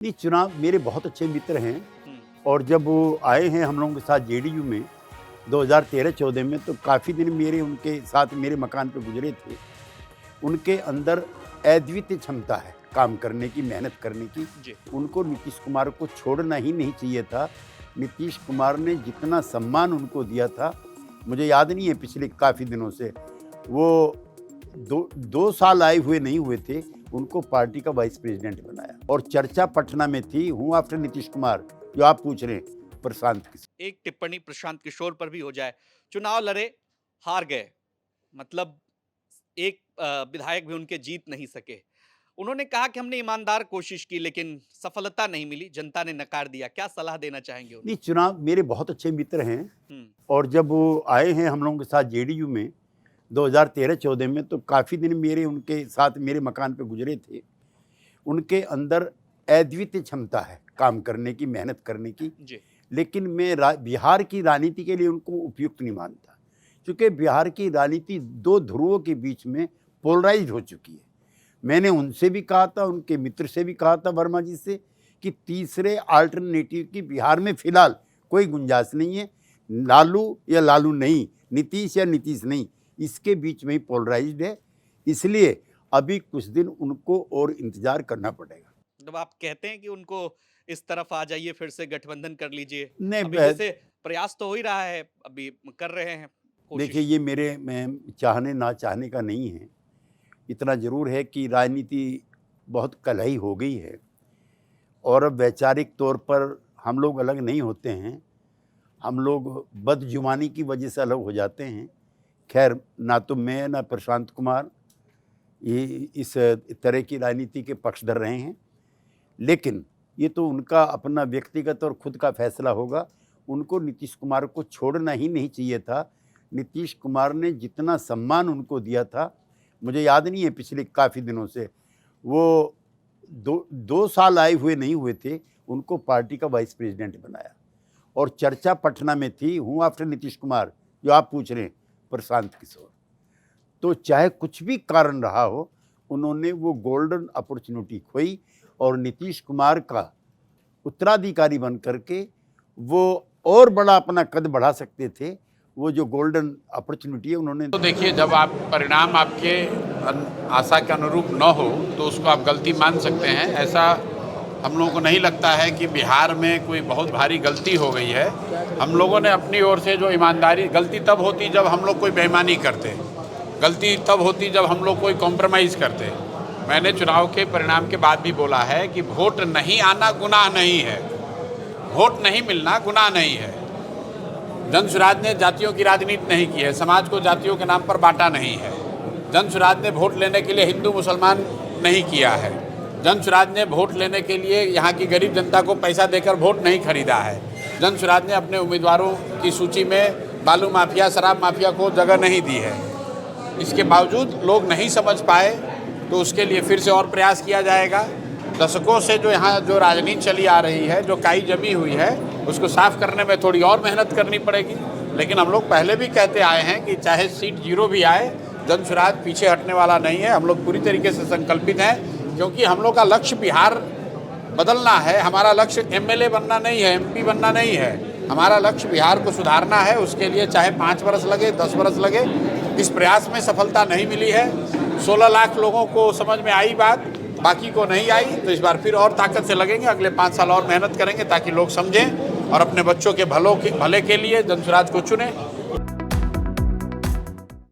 नहीं, चुनाव मेरे बहुत अच्छे मित्र हैं हुँ, और जब वो आए हैं हम लोगों के साथ जेडीयू में 2013-14 में, तो काफ़ी दिन मेरे उनके साथ मेरे मकान पे गुजरे थे। उनके अंदर अद्वितीय क्षमता है काम करने की, मेहनत करने की। जी। उनको नीतीश कुमार को छोड़ना ही नहीं चाहिए था। नीतीश कुमार ने जितना सम्मान उनको दिया था, मुझे याद नहीं है पिछले काफ़ी दिनों से, वो 2 साल आए हुए नहीं हुए थे, उनको पार्टी का वाइस प्रेसिडेंट बनाया और चर्चा पटना में थी, हूँ आफ्टर नीतीश कुमार, जो आप पूछ रहे हैं प्रशांत किशोर। एक टिप्पणी प्रशांत किशोर पर भी हो जाए, चुनाव लड़े, हार गए, मतलब एक विधायक भी उनके जीत नहीं सके। उन्होंने कहा कि हमने ईमानदार कोशिश की लेकिन सफलता नहीं मिली, जनता ने नकार दिया। क्या सलाह देना चाहेंगे नहीं, उन्हें? चुनाव मेरे बहुत अच्छे मित्र हैं हुँ, और जब वो आए हैं हम लोगों के साथ जेडीयू में 2013-14 में, तो काफ़ी दिन मेरे उनके साथ मेरे मकान पे गुजरे थे। उनके अंदर अद्वितीय क्षमता है काम करने की, मेहनत करने की। जी, लेकिन मैं बिहार की राजनीति के लिए उनको उपयुक्त नहीं मानता, क्योंकि बिहार की राजनीति 2 ध्रुवों के बीच में पोलराइज्ड हो चुकी है। मैंने उनसे भी कहा था, उनके मित्र से भी कहा था, वर्मा जी से, कि तीसरे अल्टरनेटिव की बिहार में फिलहाल कोई गुंजाइश नहीं है। लालू या लालू नहीं, नीतीश या नीतीश नहीं, इसके बीच में ही पोलराइज्ड है। इसलिए अभी कुछ दिन उनको और इंतजार करना पड़ेगा। मतलब आप कहते हैं कि उनको इस तरफ आ जाइए, फिर से गठबंधन कर लीजिए। नहीं, अभी वैसे प्रयास तो हो ही रहा है, अभी कर रहे हैं देखिए, कोशिश। ये मेरे में चाहने ना चाहने का नहीं है। इतना ज़रूर है कि राजनीति बहुत कलही हो गई है और अब वैचारिक तौर पर हम लोग अलग नहीं होते हैं। हम लोग बदजुबानी की वजह से अलग हो जाते हैं। खैर, ना तो मैं ना प्रशांत कुमार ये इस तरह की राजनीति के पक्षधर रहे हैं। लेकिन ये तो उनका अपना व्यक्तिगत और खुद का फैसला होगा। उनको नीतीश कुमार को छोड़ना ही नहीं चाहिए था। नीतीश कुमार ने जितना सम्मान उनको दिया था, मुझे याद नहीं है पिछले काफ़ी दिनों से, वो 2 साल आए हुए नहीं हुए थे, उनको पार्टी का वाइस प्रेसिडेंट बनाया और चर्चा पटना में थी, हूँ आफ्टर नीतीश कुमार, जो आप पूछ रहे हैं प्रशांत किशोर। तो चाहे कुछ भी कारण रहा हो, उन्होंने वो गोल्डन अपॉर्चुनिटी खोई और नीतीश कुमार का उत्तराधिकारी बन करके वो और बड़ा अपना कद बढ़ा सकते थे। वो जो गोल्डन अपॉर्चुनिटी है उन्होंने। तो देखिए, जब आप परिणाम आपके आशा के अनुरूप न हो तो उसको आप गलती मान सकते हैं। ऐसा हम लोगों को नहीं लगता है कि बिहार में कोई बहुत भारी गलती हो गई है। हम लोगों ने अपनी ओर से जो ईमानदारी, गलती तब होती जब हम लोग कोई बेईमानी करते, गलती तब होती जब हम लोग कोई कॉम्प्रोमाइज़ करते। मैंने चुनाव के परिणाम के बाद भी बोला है कि वोट नहीं आना गुनाह नहीं है, वोट नहीं मिलना गुनाह नहीं है। जन सुराज ने जातियों की राजनीति नहीं की है, समाज को जातियों के नाम पर बांटा नहीं है। जन सुराज ने वोट लेने के लिए हिंदू मुसलमान नहीं किया है। जन सुराज ने वोट लेने के लिए यहाँ की गरीब जनता को पैसा देकर वोट नहीं खरीदा है। जन सुराज ने अपने उम्मीदवारों की सूची में बालू माफिया, शराब माफिया को जगह नहीं दी है। इसके बावजूद लोग नहीं समझ पाए, तो उसके लिए फिर से और प्रयास किया जाएगा। दशकों से जो यहाँ जो राजनीति चली आ रही है, जो काई जमी हुई है, उसको साफ करने में थोड़ी और मेहनत करनी पड़ेगी। लेकिन हम लोग पहले भी कहते आए हैं कि चाहे सीट 0 भी आए, जन सुराज पीछे हटने वाला नहीं है। हम लोग पूरी तरीके से संकल्पित हैं, क्योंकि हम लोग का लक्ष्य बिहार बदलना है। हमारा लक्ष्य एमएलए बनना नहीं है, एमपी बनना नहीं है। हमारा लक्ष्य बिहार को सुधारना है। उसके लिए चाहे 5 वर्ष लगे, 10 वर्ष लगे। इस प्रयास में सफलता नहीं मिली है। 16 लाख लोगों को समझ में आई बात, बाकी को नहीं आई। तो इस बार फिर और ताकत से लगेंगे, अगले 5 साल और मेहनत करेंगे ताकि लोग समझें और अपने बच्चों के भले के लिए जन सुराज को चुनें।